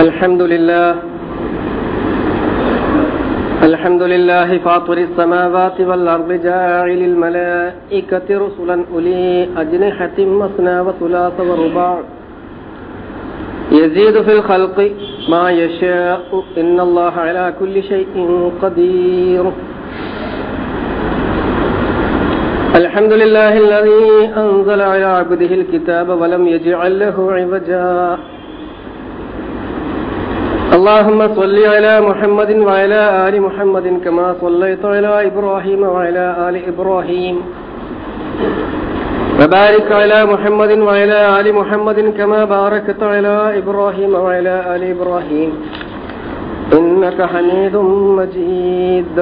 الحمد لله فاطر السماوات والأرض جاعل الملائكة رسلا أولي أجنحة مثنى وثلاث ورباع يزيد في الخلق ما يشاء إن الله على كل شيء قدير. الحمد لله الذي أنزل على عبده الكتاب ولم يجعل له عوجا. اللهم صل على محمد وعلى آل محمد كما صليت على إبراهيم وعلى آل إبراهيم وبارك على محمد وعلى آل محمد كما باركت على إبراهيم وعلى آل إبراهيم إنك حميد مجيد.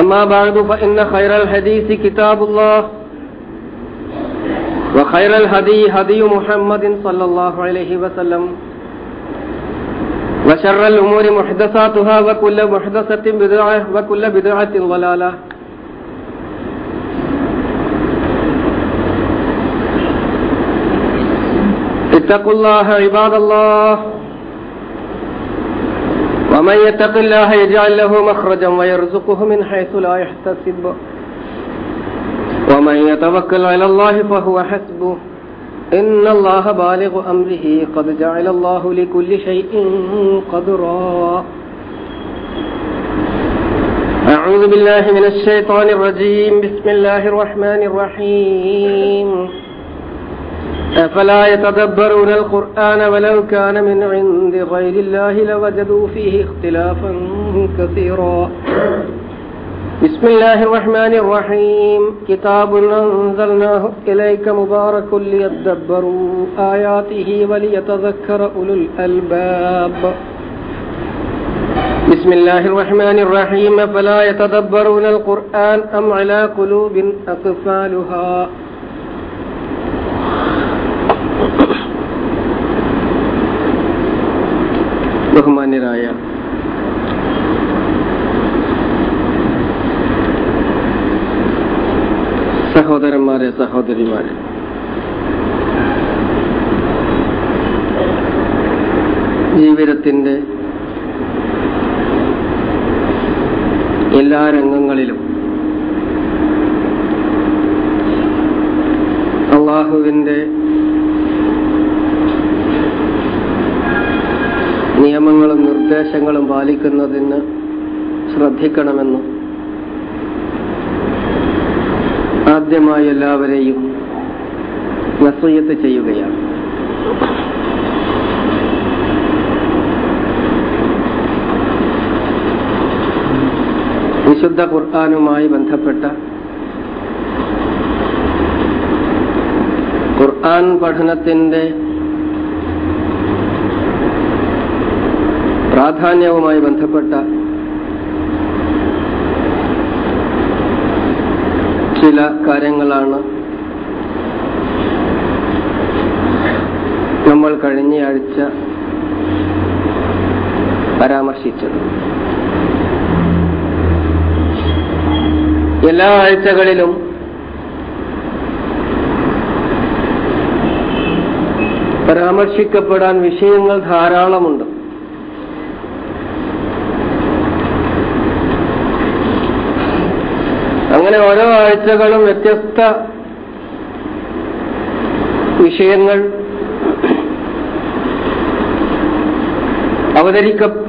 أما بعد فإن خير الحديث كتاب الله وخير الهدي هدي محمد صلى الله عليه وسلم وشر الأمور محدثاتها وكل محدثة بدعة وكل بدعة ضلالة. اتقوا الله عباد الله ومن يتق الله يجعل له مخرجا ويرزقه من حيث لا يحتسب ومن يتوكل على الله فهو حسبه إن الله بالغ أمره قد جعل الله لكل شيء قدرا. أعوذ بالله من الشيطان الرجيم. بسم الله الرحمن الرحيم. أفلا يتدبرون القرآن ولو كان من عند غير الله لوجدوا فيه اختلافا كثيرا. بسم الله الرحمن الرحيم. كتاب أنزلناه إليك مبارك ليدبروا آياته وليتذكر أولو الألباب. بسم الله الرحمن الرحيم. فلا يتدبرون القرآن أم على قلوب أقفالها. ബഹുമാന്യരായ സഹോദരന്മാരെ, സഹോദരിമാരെ, ജീവിതത്തിൻ്റെ എല്ലാ രംഗങ്ങളിലും അല്ലാഹുവിൻ്റെ നിയമങ്ങളും നിർദ്ദേശങ്ങളും പാലിക്കുന്നതിന് ശ്രദ്ധിക്കണമെന്ന് ആദ്യമായി എല്ലാവരെയും വസിയ്യത്ത് ചെയ്യുകയാണ്. വിശുദ്ധ ഖുർആനുമായി ബന്ധപ്പെട്ട ഖുർആൻ പഠനത്തിന്റെ പ്രാധാന്യവുമായി ബന്ധപ്പെട്ട ചില കാര്യങ്ങളാണ് നമ്മൾ കഴിഞ്ഞയാഴ്ച പരാമർശിച്ചത്. എല്ലാ ആഴ്ചകളിലും പരാമർശിക്കപ്പെടാൻ വിഷയങ്ങൾ ധാരാളമുണ്ട്. അങ്ങനെ ഓരോ ആഴ്ചകളും വ്യത്യസ്ത വിഷയങ്ങൾ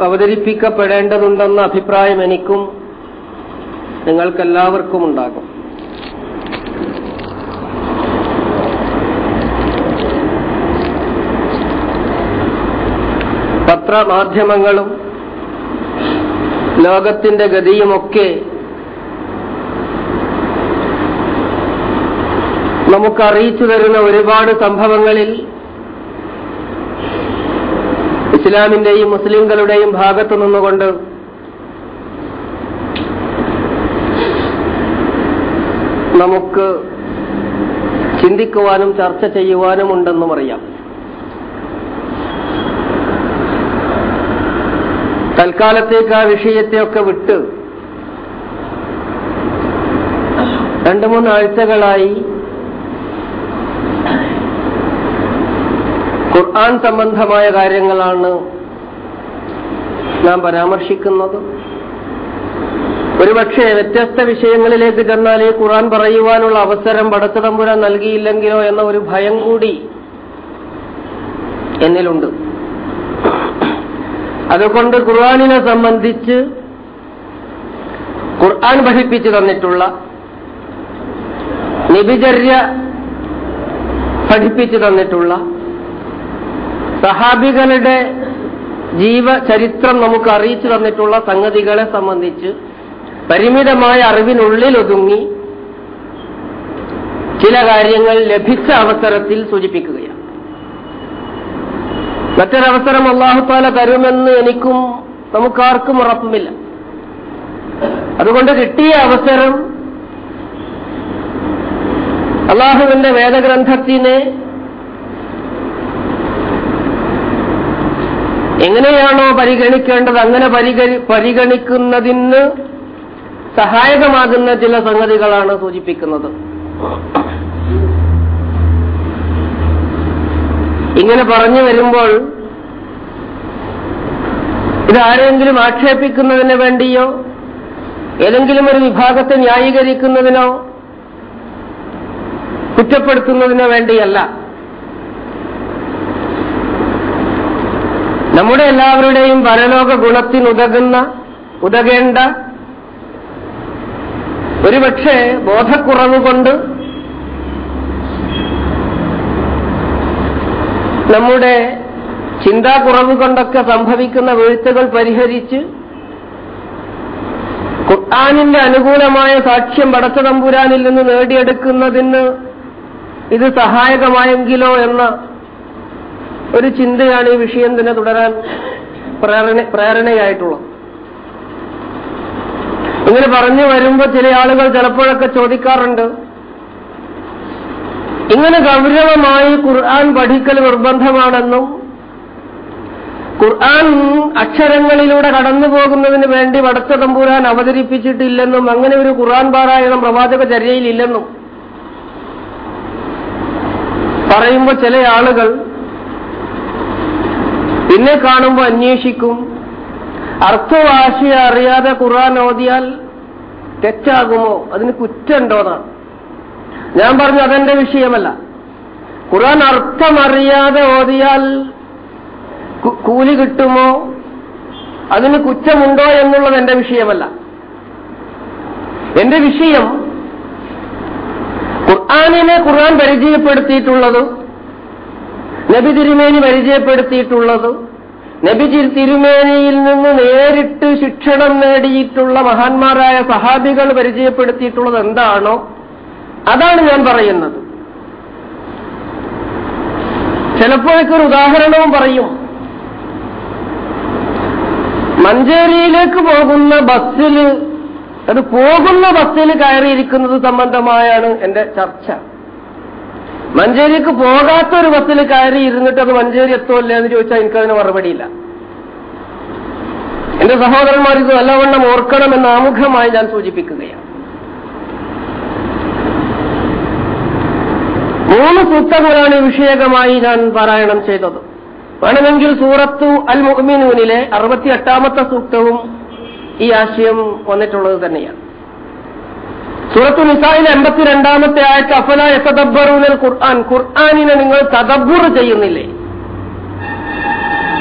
അവതരിപ്പിക്കപ്പെടേണ്ടതുണ്ടെന്ന അഭിപ്രായം എനിക്കും നിങ്ങൾക്കെല്ലാവർക്കും ഉണ്ടാകും. പത്രമാധ്യമങ്ങളും ലോകത്തിന്റെ ഗതിയുമൊക്കെ നമുക്ക് അറിയിച്ചു തരുന്ന ഒരുപാട് സംഭവങ്ങളിൽ ഇസ്ലാമിന്റെയും മുസ്ലിംകളുടെയും ഭാഗത്തു നിന്നുകൊണ്ട് നമുക്ക് ചിന്തിക്കുവാനും ചർച്ച ചെയ്യുവാനും ഉണ്ടെന്നും അറിയാം. തൽക്കാലത്തേക്ക് ആ വിഷയത്തെയൊക്കെ വിട്ട് 2-3 ആഴ്ചകളായി ഖുർആൻ സംബന്ധമായ കാര്യങ്ങളാണ് നാം പരാമർശിക്കുന്നത്. ഒരുപക്ഷെ വ്യത്യസ്ത വിഷയങ്ങളിലേക്ക് ചെന്നാൽ ഈ ഖുർആൻ പറയുവാനുള്ള അവസരം പടച്ച തമ്പുരാൻ നൽകിയില്ലെങ്കിലോ എന്ന ഒരു ഭയം കൂടി എന്നിലുണ്ട്. അതുകൊണ്ട് ഖുർആനിനെ സംബന്ധിച്ച് ഖുർആൻ പഠിപ്പിച്ചു തന്നിട്ടുള്ള, നബിചര്യ പഠിപ്പിച്ചു തന്നിട്ടുള്ള, സഹാബികളുടെ ജീവചരിത്രം നമുക്ക് അറിയിച്ചു തന്നിട്ടുള്ള സംഗതികളെ സംബന്ധിച്ച് പരിമിതമായ അറിവിനുള്ളിൽ ഒതുങ്ങി ചില കാര്യങ്ങൾ ലഭിച്ച അവസരത്തിൽ സൂചിപ്പിക്കുകയാണ്. മറ്റൊരവസരം അല്ലാഹു തആല തരുമെന്ന് എനിക്കും നമുക്കാർക്കും ഉറപ്പുമില്ല. അതുകൊണ്ട് കിട്ടിയ അവസരം അല്ലാഹുവിന്റെ വേദഗ്രന്ഥത്തിനെ എങ്ങനെയാണോ പരിഗണിക്കേണ്ടത് അങ്ങനെ പരിഗണിക്കുന്നതിന് സഹായകമാകുന്ന ചില സംഗതികളാണ് സൂചിപ്പിക്കുന്നത്. ഇങ്ങനെ പറഞ്ഞു വരുമ്പോൾ ഇതാരെങ്കിലും ആക്ഷേപിക്കുന്നതിന് വേണ്ടിയോ ഏതെങ്കിലും ഒരു വിഭാഗത്തെ ന്യായീകരിക്കുന്നതിനോ കുറ്റപ്പെടുത്തുന്നതിനോ വേണ്ടിയല്ല. നമ്മുടെ എല്ലാവരുടെയും പരലോക ഗുണത്തിനുതകേണ്ട ഒരുപക്ഷെ ബോധക്കുറവ് കൊണ്ട് നമ്മുടെ ചിന്താക്കുറവ് കൊണ്ടൊക്കെ സംഭവിക്കുന്ന വീഴ്ചകൾ പരിഹരിച്ച് ഖുർആനിന്റെ അനുകൂലമായ സാക്ഷ്യം പടച്ച തമ്പുരാനിൽ നിന്ന് നേടിയെടുക്കുന്നതിന് ഇത് സഹായകമായെങ്കിലോ എന്ന ഒരു ചിന്തയാണ് ഈ വിഷയം തന്നെ തുടരാൻ പ്രേരണയായിട്ടുള്ളത്. ഇങ്ങനെ പറഞ്ഞു വരുമ്പോൾ ചില ആളുകൾ ചിലപ്പോഴൊക്കെ ചോദിക്കാറുണ്ട്, ഇങ്ങനെ ഗൗരവമായി ഖുർആൻ പഠിക്കൽ നിർബന്ധമാണെന്നും ഖുർആൻ അക്ഷരങ്ങളിലൂടെ കടന്നു പോകുന്നതിന് വേണ്ടി പടച്ച തമ്പുരാൻ അവതരിപ്പിച്ചിട്ടില്ലെന്നും അങ്ങനെ ഒരു ഖുർആൻ പാരായണം പ്രവാചക ചര്യയിലില്ലെന്നും പറയുമ്പോൾ ചില ആളുകൾ പിന്നെ കാണുമ്പോൾ അന്വേഷിക്കും, അർത്ഥവാശി അറിയാതെ ഖുർആൻ ഓതിയാൽ തെറ്റാകുമോ, അതിന് കുറ്റമുണ്ടോന്നാണ്. ഞാൻ പറഞ്ഞു അതെന്റെ വിഷയമല്ല. ഖുർആൻ അർത്ഥമറിയാതെ ഓതിയാൽ കൂലി കിട്ടുമോ, അതിന് കുറ്റമുണ്ടോ എന്നുള്ളത് എന്റെ വിഷയമല്ല. എന്റെ വിഷയം ഖുർആനിനെ ഖുർആൻ പരിചയപ്പെടുത്തിയിട്ടുള്ളത്, നബി തിരുമേനി പരിചയപ്പെടുത്തിയിട്ടുള്ളത്, നബി തിരുമേനിയിൽ നിന്ന് നേരിട്ട് ശിക്ഷണം നേടിയിട്ടുള്ള മഹാന്മാരായ സഹാബികൾ പരിചയപ്പെടുത്തിയിട്ടുള്ളത് എന്താണോ അതാണ് ഞാൻ പറയുന്നത്. ചിലപ്പോഴൊക്കെ ഒരു ഉദാഹരണവും പറയും. മഞ്ചേരിയിലേക്ക് പോകുന്ന ബസ്സിൽ, അത് പോകുന്ന ബസ്സിൽ കയറിയിരിക്കുന്നത് സംബന്ധമായാണ് എന്റെ ചർച്ച. മഞ്ചേരിക്ക് പോകാത്തൊരു ബസ്സിൽ കയറി ഇരുന്നിട്ട് അത് മഞ്ചേരി എത്തുമല്ലേ എന്ന് ചോദിച്ചാൽ എനിക്കതിന് മറുപടിയില്ല. എന്റെ സഹോദരന്മാർ ഇത് നല്ലവണ്ണം ഓർക്കണമെന്ന് ആമുഖമായി ഞാൻ സൂചിപ്പിക്കുകയാണ്. 3 സൂക്തങ്ങളാണ് ഈ വിഷയകമായി ഞാൻ പാരായണം ചെയ്തത്. വേണമെങ്കിൽ സൂറത്തു അൽ മുഅ്മിനൂനിലെ 68ാമത്തെ സൂക്തവും ഈ ആശയം വന്നിട്ടുള്ളത് തന്നെയാണ്. സൂറത്തു നിസായിലെ 82ാമത്തെ ആയത്ത് അഫലാ യതദബ്ബറൂനൽ ഖുർആൻ, ഖുർആനിനെ നിങ്ങൾ തദബ്ബുർ ചെയ്യുന്നില്ലേ?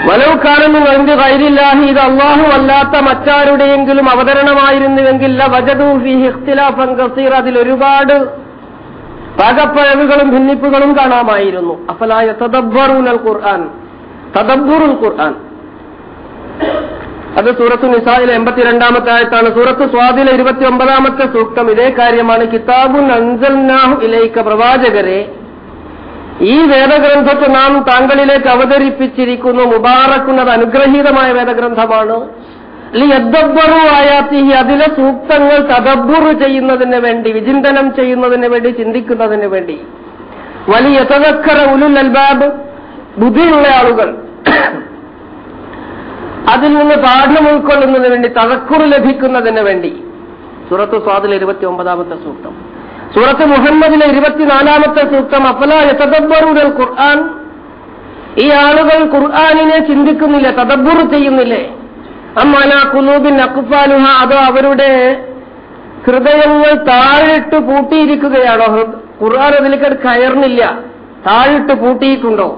വലൗ കാന മിൻ ഇൻദി ഗൈരില്ലാഹി, ഇത് അല്ലാഹു അല്ലാത്ത മറ്റാരുടെയെങ്കിലും അവതരണമായിരുന്നുവെങ്കിൽ ലവജദൂ ഫീഹി ഇഖ്തിലാഫൻ കസീറ, അതിൽ ഒരുപാട് പാകപ്പഴവുകളും ഭിന്നിപ്പുകളും കാണാമായിരുന്നു. അഫലാ യതദബ്ബറൂനൽ ഖുർആൻ, തദബ്ബുറുൽ ഖുർആൻ. അത് സൂറത്തു നിസായിലെ 82ാമത്തെ ആയത്താണ്. സൂറത്തു സ്വാദിലെ 29ാമത്തെ സൂക്തം ഇതേ കാര്യമാണ്. കിതാബുൻ അൻസൽനാഹു ഇലൈക, പ്രവാചകരെ ഈ വേദഗ്രന്ഥത്തെ നാം താങ്കളിലേക്ക് അവതരിപ്പിച്ചിരിക്കുന്നു. മുബാറക്കുന്നത് അനുഗ്രഹീതമായ വേദഗ്രന്ഥമാണ്. ലിയദ്ദബ്ബറു ആയാത്തിഹി, അതിലെ സൂക്തങ്ങൾ തദബ്ബുർ ചെയ്യുന്നതിന് വേണ്ടി, വിചിന്തനം ചെയ്യുന്നതിന് വേണ്ടി, ചിന്തിക്കുന്നതിന് വേണ്ടി. വലിയതദക്കറ ഉലുൽ അൽബാബ്, ബുദ്ധിയുള്ള ആളുകൾ അതിൽ നിന്ന് പാഠം ഉൾക്കൊള്ളുന്നതിന് വേണ്ടി, തദക്കുർ ലഭിക്കുന്നതിന് വേണ്ടി. സൂറത്തു സ്വാദിലെ 29ാമത്തെ സൂക്തം. സൂറത്ത് മുഹമ്മദിലെ 24ാമത്തെ സൂക്തം അഫലാ യതദബ്ബറൂനൽ ഖുർആൻ, ഈ ആളുകൾ ഖുർആനിനെ ചിന്തിക്കുന്നില്ലേ, തദബ്ബുർ ചെയ്യുന്നില്ലേ? അമ്മാലാ ഖുലൂബിൻ അഖ്ഫാലുഹ, അതോ അവരുടെ ഹൃദയങ്ങൾ താഴിട്ട് പൂട്ടിയിരിക്കുകയാണോ? ഖുർആൻ അതിലേക്ക് കയറുന്നില്ല, താഴിട്ട് പൂട്ടിയിട്ടുണ്ടോ?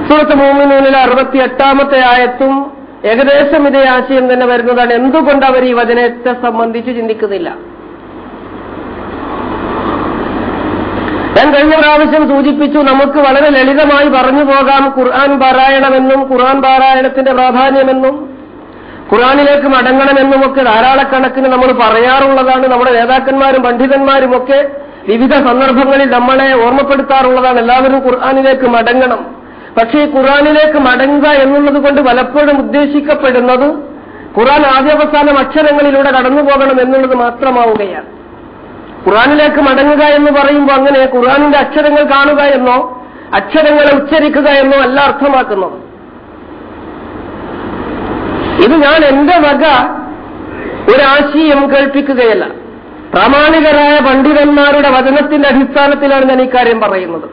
സൂറത്ത് മുഅ്മിനൂനിലെ 68-ാമത്തെ ആയത്തും ഏകദേശം ഇതേ ആശയം തന്നെ വരുന്നതാണ്. എന്തുകൊണ്ട് അവർ ഈ വചനത്തെ സംബന്ധിച്ച് ചിന്തിക്കുന്നില്ല? ഞാൻ കഴിഞ്ഞ പ്രാവശ്യം സൂചിപ്പിച്ചു, നമുക്ക് വളരെ ലളിതമായി പറഞ്ഞു പോകാം ഖുർആൻ പാരായണമെന്നും ഖുർആൻ പാരായണത്തിന്റെ പ്രാധാന്യമെന്നും ഖുർആനിലേക്ക് മടങ്ങണമെന്നുമൊക്കെ ധാരാളക്കണക്കിന് നമ്മൾ പറയാറുള്ളതാണ്. നമ്മുടെ നേതാക്കന്മാരും പണ്ഡിതന്മാരുമൊക്കെ വിവിധ സന്ദർഭങ്ങളിൽ നമ്മളെ ഓർമ്മപ്പെടുത്താറുള്ളതാണ്, എല്ലാവരും ഖുർആനിലേക്ക് മടങ്ങണം. പക്ഷേ ഈ ഖുർആനിലേക്ക് മടങ്ങുക എന്നുള്ളത് കൊണ്ട് പലപ്പോഴും ഉദ്ദേശിക്കപ്പെടുന്നത് ഖുർആൻ ആദ്യാവസാനം അക്ഷരങ്ങളിലൂടെ കടന്നു പോകണം എന്നുള്ളത് മാത്രമാവുകയാണ്. ഖുർആനിലേക്ക് മടങ്ങുക എന്ന് പറയുമ്പോൾ അങ്ങനെ ഖുർആനിന്റെ അക്ഷരങ്ങൾ കാണുക എന്നോ അക്ഷരങ്ങളെ ഉച്ചരിക്കുക എന്നോ അല്ല അർത്ഥമാക്കുന്നത്. ഇത് ഞാൻ എന്റെ വക ഒരാശയം കേൾപ്പിക്കുകയല്ല, പ്രാമാണികരായ പണ്ഡിതന്മാരുടെ വചനത്തിന്റെ അടിസ്ഥാനത്തിലാണ് ഞാൻ ഇക്കാര്യം പറയുന്നത്.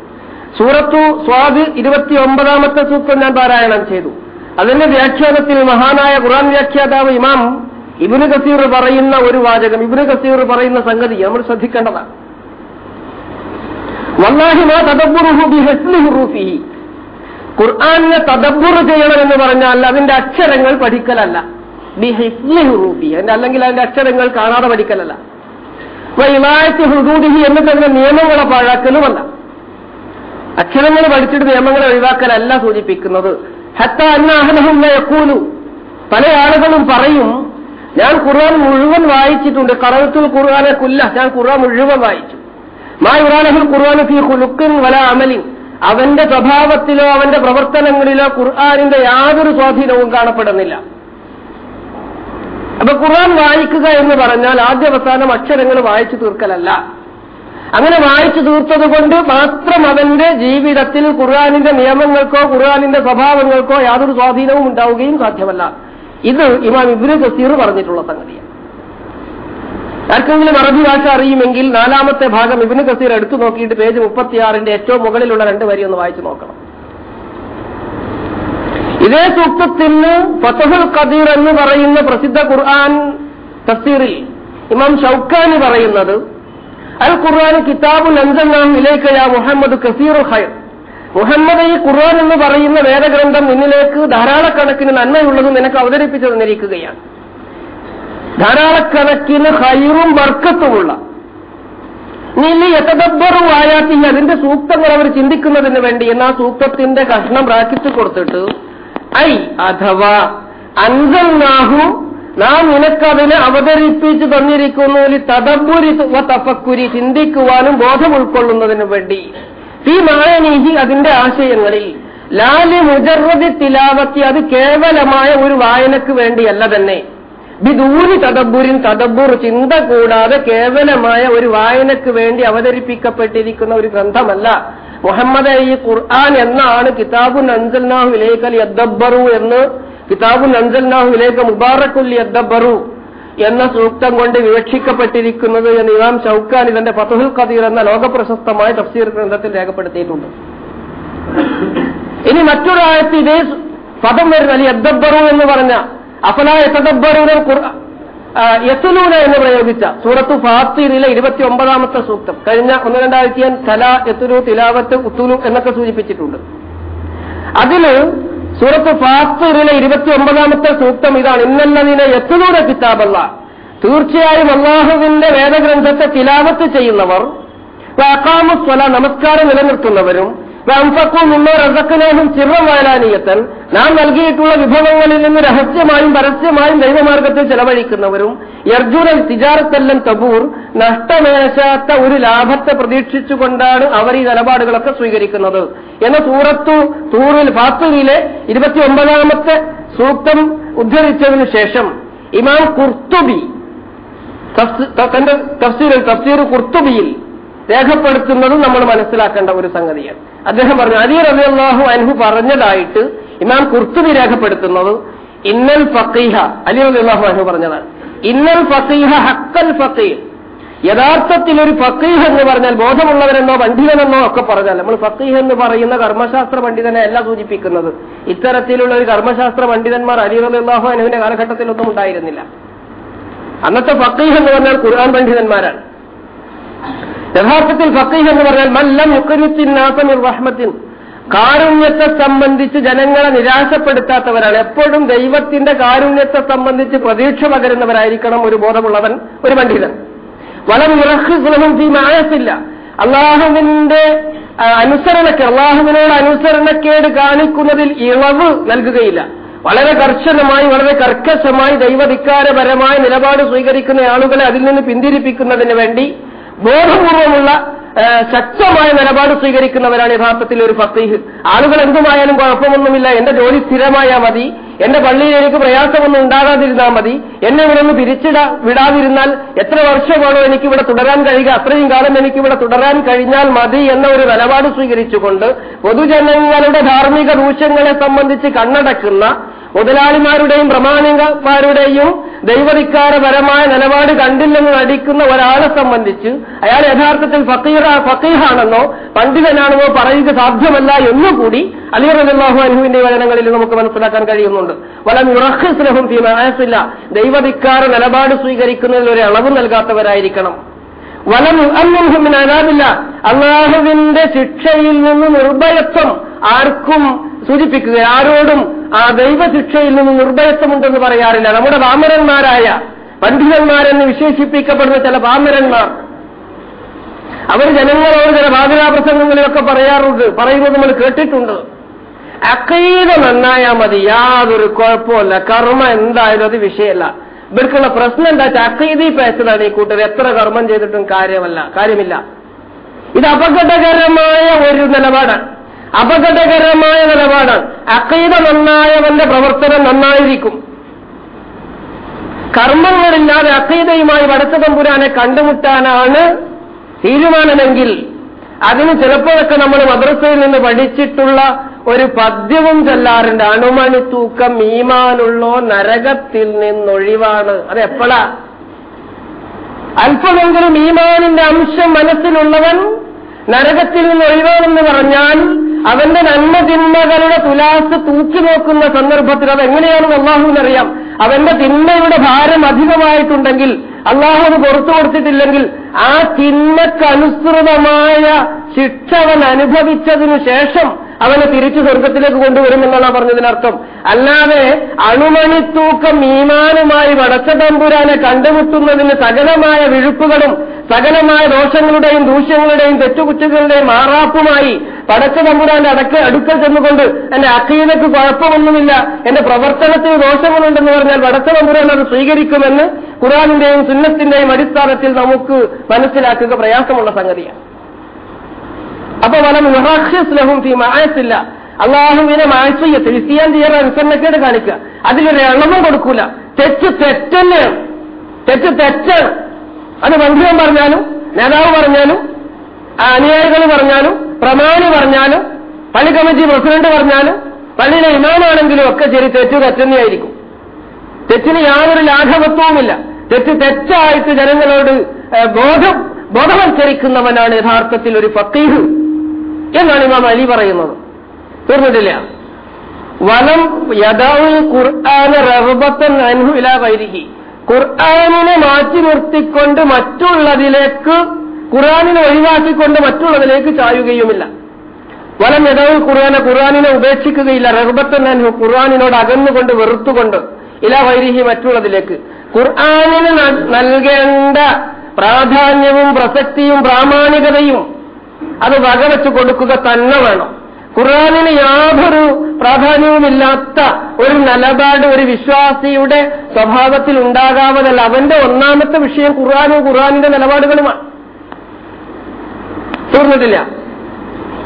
സൂറത്തു സ്വാദ് 29-ാമത്തെ സൂക്തം ഞാൻ പാരായണം ചെയ്തു. അതിന്റെ വ്യാഖ്യാനത്തിൽ മഹാനായ ഖുർആൻ വ്യാഖ്യാതാവ് ഇമാം ഇബ്നു കസീർ പറയുന്ന ഒരു വാചകം, ഇബ്നു കസീർ പറയുന്ന സംഗതി നമ്മൾ ശ്രദ്ധിക്കേണ്ടതാണ്. വല്ലാഹി മാ തദബ്ബുറുഹു ബിഹസ്ലി ഹുറൂഫിഹി, ഖുർആനിനെ തദബ്ബുർ ചെയ്യണമെന്ന് പറഞ്ഞാൽ അതിന്റെ അക്ഷരങ്ങൾ പഠിക്കലല്ല, ബിഹസ്ലി ഹുറൂഫിഹി, അല്ലെങ്കിൽ അതിന്റെ അക്ഷരങ്ങൾ കാണാതെ പഠിക്കലല്ല. വഇലായത്തി ഹുദൂദിഹി, എന്നിട്ട് അതിന്റെ നിയമങ്ങളെ പാഴാക്കലുമല്ല. അക്ഷരങ്ങൾ പഠിച്ചിട്ട് നിയമങ്ങളെ ഒഴിവാക്കലല്ല സൂചിപ്പിക്കുന്നത്. ഹത്താ അന്ന അഹ്ലഹും യഖൂലു, പല ആളുകളും പറയും, ഞാൻ ഖുർആൻ മുഴുവൻ വായിച്ചിട്ടുണ്ട്, ഖറഅത്തുൽ ഖുർആന കുല്ല, ഞാൻ ഖുർആൻ മുഴുവൻ വായിച്ചു. മാ യുറാലഹുൽ ഖുർആനു ഫീ ഖുലുഖിൻ വലാ അമലിൻ, അവന്റെ സ്വഭാവത്തിലോ അവന്റെ പ്രവർത്തനങ്ങളിലോ ഖുർആനിന്റെ യാതൊരു സ്വാധീനവും കാണപ്പെടുന്നില്ല. അപ്പൊ ഖുർആൻ വായിക്കുക എന്ന് പറഞ്ഞാൽ ആദ്യാവസാനം അക്ഷരങ്ങൾ വായിച്ചു തീർക്കലല്ല. അങ്ങനെ വായിച്ചു തീർത്തത് കൊണ്ട് മാത്രം അവന്റെ ജീവിതത്തിൽ ഖുർആനിന്റെ നിയമങ്ങൾക്കോ ഖുർആനിന്റെ സ്വഭാവങ്ങൾക്കോ യാതൊരു സ്വാധീനവും ഉണ്ടാവുകയും സാധ്യമല്ല. ഇത് ഇമാം ഇബ്നു കസീർ പറഞ്ഞിട്ടുള്ള സംഗതിയാണ്. ആർക്കെങ്കിലും അറബി ഭാഷ അറിയുമെങ്കിൽ 4-ാമത്തെ ഭാഗം ഇബ്നു കസീർ എടുത്തു നോക്കിയിട്ട് പേജ് 36-ന്റെ ഏറ്റവും മുകളിലുള്ള 2 വരി ഒന്ന് വായിച്ചു നോക്കണം. ഇതേ സൂക്തത്തിന് ഫതഹുൽ ഖദീർ എന്ന് പറയുന്ന പ്രസിദ്ധ ഖുർആൻ തഫ്സീറിൽ ഇമാം ഷൗക്കാനി പറയുന്നത്, അൽ ഖുർആൻ കിതാബുൻ അൻസൽനാഹു ഇലൈക യാ മുഹമ്മദ് കസീറുൽ ഖൈർ, മുഹമ്മദ് ഈ ഖുർആൻ എന്ന് പറയുന്ന വേദഗ്രന്ഥം നിന്നിലേക്ക് ധാരാളക്കണക്കിന് നന്മയുള്ളതും നിനക്ക് അവതരിപ്പിച്ചു തന്നിരിക്കുകയാണ്. ധാരാളക്കണക്കിന് ഖൈറും ബർക്കത്തുമുള്ള. നീ യതദബ്ബറു ആയാതി, അതിന്റെ സൂക്തങ്ങൾ അവർ ചിന്തിക്കുന്നതിന് വേണ്ടി എന്ന സൂക്തത്തിന്റെ കഷ്ണം ബ്രാക്കറ്റ് കൊടുത്തിട്ട് ഐ അഥവാ അൻസൽനാഹു, നാം നിനക്കതിനെ അവതരിപ്പിച്ചു തന്നിരിക്കുന്നു തദബ്ബുരി വ തഫക്കുരി, ചിന്തിക്കുവാനും ബോധം ഉൾക്കൊള്ളുന്നതിന് വേണ്ടി. ഫീ മാഅനീഹി, അതിന്റെ ആശയങ്ങളിൽ. ലാലി മുജറദി തിലാവത്തി, അത് കേവലമായ ഒരു വായനക്ക് വേണ്ടിയല്ല തന്നെ. ബിദൂനി തദബ്ബുരിൻ, തദബ്ബുർ ചിന്ത കൂടാതെ കേവലമായ ഒരു വായനക്ക് വേണ്ടി അവതരിപ്പിക്കപ്പെട്ടിരിക്കുന്ന ഒരു ഗ്രന്ഥമല്ല മുഹമ്മദ്. ഈ ഖുർആൻ എന്നാണ് കിതാബുൻ അൻസൽനാഹു ഇലൈക ലിയദ്ദബ്ബറു എന്ന്, കിതാബുൻ അൻസൽനാഹു ഇലൈക മുബാറകുൽ ലിയദ്ദബ്ബറു എന്ന സൂക്തം കൊണ്ട് വിവക്ഷിക്കപ്പെട്ടിരിക്കുന്നത് എന്ന് ഇമാം ഷൗക്കാനി തന്റെ ഫതഹുൽ ഖദീർ എന്ന ലോകപ്രശസ്തമായ തഫ്സീർ ഗ്രന്ഥത്തിൽ രേഖപ്പെടുത്തിയിട്ടുണ്ട്. ഇനി മറ്റൊരായത്ത് ഇതേ പദം വരുന്ന ലിയദ്ദബ്ബറു എന്ന് പറഞ്ഞ അഫലാ യതദബ്ബറൂന യത്ലൂന എന്ന് പ്രയോഗിച്ച സൂറത്തു ഫാത്തിറിലെ 29-ാമത്തെ സൂക്തം കഴിഞ്ഞ 1-2 ആഴ്ചയാൻ തലാ യത്ലു തിലാവത്ത് ഉത്തുലു എന്നൊക്കെ സൂചിപ്പിച്ചിട്ടുണ്ട്. അതില് സൂറത്തു ഫാത്തിറിലെ 29-ാമത്തെ സൂക്തം ഇതാണ്, ഇന്നല്ലദീന യത്ലൂന കിതാബല്ലാഹ്, തീർച്ചയായും അല്ലാഹുവിന്റെ വേദഗ്രന്ഥത്തെ തിലാവത്ത് ചെയ്യുന്നവർ, വഅഖാമുസ്സലാ, നമസ്കാരം നിലനിർത്തുന്നവരും, വഅൻഫഖൂ മിമ്മാ റസഖ്നാഹും സിർറൻ വഅലാനിയത്തൻ, നാം നൽകിയിട്ടുള്ള വിഭവങ്ങളിൽ നിന്ന് രഹസ്യമായും പരസ്യമായും ദൈവമാർഗത്തിൽ ചെലവഴിക്കുന്നവരും, യർജൂന തിജാറത്തല്ലൻ തബൂർ, നഷ്ടമേശാത്ത ഒരു ലാഭത്തെ പ്രതീക്ഷിച്ചുകൊണ്ടാണ് അവർ ഈ നിലപാടുകളൊക്കെ സ്വീകരിക്കുന്നത് എന്ന സൂറത്തു തൂറിൽ ഫാത്തിറിലെ 29-ാമത്തെ സൂക്തം ഉദ്ധരിച്ചതിനു ശേഷം ഇമാം ഖുർത്തുബി തന്റെ തഫ്സീർ ഖുർത്തുബിയിൽ രേഖപ്പെടുത്തുന്നതും നമ്മൾ മനസ്സിലാക്കേണ്ട ഒരു സംഗതിയാണ്. അദ്ദേഹം പറഞ്ഞു, അലി റളിയല്ലാഹു അൻഹു പറഞ്ഞതായിട്ട് ഇമാം ഖുർത്തുബി രേഖപ്പെടുത്തുന്നത്, ഇന്നൽ ഫഖീഹ, അലി റളിയല്ലാഹു അൻഹു പറഞ്ഞതാണ്, ഇന്നൽ ഫഖീഹ ഹഖൽ ഫഖീഹ്, യഥാർത്ഥത്തിൽ ഒരു ഫഖീഹ് എന്ന് പറഞ്ഞാൽ ബോധമുള്ളവരെന്നോ പണ്ഡിതനെന്നോ ഒക്കെ പറഞ്ഞാൽ, നമ്മൾ ഫഖീഹ് എന്ന് പറയുന്ന കർമ്മശാസ്ത്ര പണ്ഡിതനെ അല്ല സൂചിപ്പിക്കുന്നത്. ഇത്തരത്തിലുള്ള ഒരു കർമ്മശാസ്ത്ര പണ്ഡിതന്മാർ അലി റളിയല്ലാഹു അൻഹുവിന്റെ കാലഘട്ടത്തിലൊന്നും ഉണ്ടായിരുന്നില്ല. അന്നത്തെ ഫഖീഹ് എന്ന് പറഞ്ഞാൽ ഖുർആൻ പണ്ഡിതന്മാരാണ്. യഥാർത്ഥത്തിൽ ഫഖീഹ് എന്ന് പറഞ്ഞാൽ മല്ലം യുഖ്രിത്തിൻ നാസ മിർ റഹ്മത്തിൻ, കാരുണ്യത്തെ സംബന്ധിച്ച് ജനങ്ങളെ നിരാശപ്പെടുത്താത്തവരാണ്. എപ്പോഴും ദൈവത്തിന്റെ കാരുണ്യത്തെ സംബന്ധിച്ച് പ്രതീക്ഷ പകരുന്നവരായിരിക്കണം ഒരു ബോധമുള്ളവൻ, ഒരു പണ്ഡിതൻ. വലം യുറഖിസുലഹും ഫീ മഅസില്ല, അള്ളാഹുവിന്റെ അള്ളാഹുവിനോട് അനുസരണക്കേട് കാണിക്കുന്നതിൽ ഇളവ് നൽകുകയില്ല. വളരെ കർശനമായി, വളരെ കർക്കശമായി ദൈവധിക്കാരപരമായ നിലപാട് സ്വീകരിക്കുന്ന ആളുകളെ അതിൽ നിന്ന് പിന്തിരിപ്പിക്കുന്നതിന് വേണ്ടി ബോധപൂർവമുള്ള ശക്തമായ നിലപാട് സ്വീകരിക്കുന്നവരാണ് യഥാർത്ഥത്തിൽ ഒരു ഫഖീഹ്. ആളുകൾ എന്തുമായാലും കുഴപ്പമൊന്നുമില്ല, എന്റെ ജോലി സ്ഥിരമായാൽ മതി, എന്റെ പള്ളിയിൽ എനിക്ക് പ്രയാസമൊന്നും ഉണ്ടാകാതിരുന്നാൽ മതി, എന്നെ ഇവിടെ ഒന്ന് വിടാതിരുന്നാൽ എത്ര വർഷമാണോ എനിക്കിവിടെ തുടരാൻ കഴിയുക, അത്രയും കാലം എനിക്കിവിടെ തുടരാൻ കഴിഞ്ഞാൽ മതി എന്ന ഒരു നിലപാട് സ്വീകരിച്ചുകൊണ്ട് പൊതുജനങ്ങളുടെ ധാർമ്മിക ദൂഷ്യങ്ങളെ സംബന്ധിച്ച് കണ്ണടക്കുന്ന മുതലാളിമാരുടെയും പ്രമാണികന്മാരുടെയും ദൈവധിക്കാരപരമായ നിലപാട് കണ്ടില്ലെന്ന് നടിക്കുന്ന ഒരാളെ സംബന്ധിച്ച് അയാൾ യഥാർത്ഥത്തിൽ ഫഖീഹാണെന്നോ പണ്ഡിതനാണെന്നോ പറയുക സാധ്യമല്ല എന്നുകൂടി അലി റളിയല്ലാഹു അൻഹുവിന്റെ വചനങ്ങളിൽ നമുക്ക് മനസ്സിലാക്കാൻ കഴിയുന്നുണ്ട്. വലം യുറഖിസ് ലഹും ഫീ മഅസില്ല, ദൈവധിക്കാര നിലപാട് സ്വീകരിക്കുന്നതിൽ ഒരു അളവ് നൽകാത്തവരായിരിക്കണം. വലം യുഅമ്മിൻഹും മിൻ അദാബില്ല, അല്ലാഹുവിന്റെ ശിക്ഷയിൽ നിന്ന് നിർഭയത്വം ആർക്കും സൂചിപ്പിക്കുക, ആരോടും ആ ദൈവശിക്ഷയിൽ നിന്ന് നിർഭയത്വമുണ്ടെന്ന് പറയാറില്ല. നമ്മുടെ പാമരന്മാരായ പണ്ഡിതന്മാരെന്ന് വിശേഷിപ്പിക്കപ്പെടുന്ന ചില പാമരന്മാർ അവർ ജനങ്ങളോട് ചില ബാധിരാ പ്രസംഗങ്ങളിലൊക്കെ പറയുന്നത് നമ്മൾ കേട്ടിട്ടുണ്ട്. അഖീദ നന്നായാൽ മതി, യാതൊരു കുഴപ്പമില്ല, കർമ്മ എന്തായാലും അത് വിഷയമല്ല. ഇവർക്കുള്ള പ്രശ്നം എന്താ വെച്ചാൽ അഖീദി പേച്ചലാണ് ഈ കൂട്ടർ, എത്ര കർമ്മം ചെയ്തിട്ടും കാര്യമില്ല. ഇത് അപകടകരമായ ഒരു നിലപാടാണ്, അപകടകരമായ നിലപാടാണ്. അഖീദ നന്നായവന്റെ പ്രവർത്തനം നന്നായിരിക്കും. കർമ്മങ്ങളില്ലാതെ അഖീദയുമായി പടച്ച തമ്പുരാനെ കണ്ടുമുട്ടാനാണ് തീരുമാനമെങ്കിൽ അതിന് ചിലപ്പോഴൊക്കെ നമ്മൾ മദ്രസയിൽ നിന്ന് പഠിച്ചിട്ടുള്ള ഒരു പദ്യവും ചൊല്ലാറുണ്ട്. അണുമണി തൂക്കം ഈമാനുള്ളോ നരകത്തിൽ നിന്നൊഴിവാണ്. അത് എപ്പോഴാ? അല്പമെങ്കിലും ഈമാനിന്റെ അംശം മനസ്സിലുള്ളവൻ നരകത്തിൽ നിന്ന് ഒഴിവാണെന്ന് പറഞ്ഞാൽ അവന്റെ നന്മതിന്മകളുടെ തുലാസ് തൂക്കി നോക്കുന്ന സന്ദർഭത്തിൽ അതെങ്ങനെയാണെന്ന് അള്ളാഹുവിനറിയാം. അവന്റെ തിന്മയുടെ ഭാരം അധികമായിട്ടുണ്ടെങ്കിൽ, അള്ളാഹു അത് പുറത്തു കൊടുത്തിട്ടില്ലെങ്കിൽ ആ തിന്മക്കനുസൃതമായ ശിക്ഷ അവൻ അനുഭവിച്ചതിനു ശേഷം അവനെ തിരിച്ചു സ്വർഗത്തിലേക്ക് കൊണ്ടുവരുമെന്നാണ് പറഞ്ഞതിനർത്ഥം. അല്ലാതെ അണുമണിത്തൂക്കം ഈമാനുമായി പടച്ച തമ്പുരാനെ കണ്ടുമുട്ടുന്നതിന് സകലമായ വിഴുപ്പുകളും സകലമായ ദോഷങ്ങളുടെയും ദൂഷ്യങ്ങളുടെയും തെറ്റുകുറ്റങ്ങളുടെയും മാറാപ്പുമായി പടച്ച തമ്പുരാന്റെ അടുക്കൽ ചെന്നുകൊണ്ട് എന്റെ അഖീദക്ക് കുഴപ്പമൊന്നുമില്ല, എന്റെ പ്രവർത്തനത്തിന് ദോഷങ്ങളുണ്ടെന്ന് പറഞ്ഞാൽ പടച്ച തമ്പുരാൻ അത് സ്വീകരിക്കുമെന്ന് ഖുർആനിന്റെയും സുന്നത്തിന്റെയും അടിസ്ഥാനത്തിൽ നമുക്ക് മനസ്സിലാക്കുക പ്രയാസമുള്ള സംഗതിയാണ്. അപ്പൊ വലം യുറഖിസ് ലഹും ഫീ മഅസില്ല, അള്ളാഹുവിനെ മാഴ്ചയത്ത് വിസിയാൻ ചെയ്യാൻ അനുസരണക്കേട് കാണിക്കുക, അതിലൊരു എണ്ണവും കൊടുക്കൂല. തെറ്റാണ്. അത് പണ്ഡിതൻ പറഞ്ഞാലും നേതാവ് പറഞ്ഞാലും അനുയായികൾ പറഞ്ഞാലും പ്രമാണി പറഞ്ഞാലും പള്ളി കമ്മിറ്റി പ്രസിഡന്റ് പറഞ്ഞാലും പള്ളിയിലെ ഇമാമാണെങ്കിലും ഒക്കെ ശരി, തെറ്റന്നെയായിരിക്കും. തെറ്റിന് യാതൊരു ലാഘവത്വവുമില്ല. തെറ്റായിട്ട് ജനങ്ങളോട് ബോധവൽക്കരിക്കുന്നവനാണ് യഥാർത്ഥത്തിൽ ഒരു ഫഖീഹ് എന്നാണ് ഇമാം അലി പറയുന്നത്. തീർന്നിട്ടില്ല. വലം യദഉൽ ഖുർആന റഗ്ബത്തൻ അൻഹു ഇലാ ഗൈരിഹി, ഖുർആനിനെ മാറ്റി നിർത്തിക്കൊണ്ട് മറ്റുള്ളതിലേക്ക്, ഖുർആനിനെ ഒഴിവാക്കിക്കൊണ്ട് മറ്റുള്ളതിലേക്ക് ചായുകയുമില്ല. വലം യദഉൽ ഖുർആന, ഖുർആനിനെ ഉപേക്ഷിക്കുകയില്ല. റഗ്ബത്തൻ അൻഹു, ഖുർആനിനോട് അകന്നുകൊണ്ട് വെറുത്തുകൊണ്ട്, ഇലാ ഗൈരിഹി, മറ്റുള്ളതിലേക്ക്. ഖുർആനിന് നൽകേണ്ട പ്രാധാന്യവും പ്രസക്തിയും പ്രാമാണികതയും അത് വകവെച്ച് കൊടുക്കുക തന്നെ വേണം. ഖുർആനിന് യാതൊരു പ്രാധാന്യവുമില്ലാത്ത ഒരു നിലപാട് ഒരു വിശ്വാസിയുടെ സ്വഭാവത്തിൽ ഉണ്ടാകാവതല്ല. അവന്റെ ഒന്നാമത്തെ വിഷയം ഖുർആനും ഖുർആനിന്റെ നിലപാടുകളുമാണ്. തീർന്നിട്ടില്ല.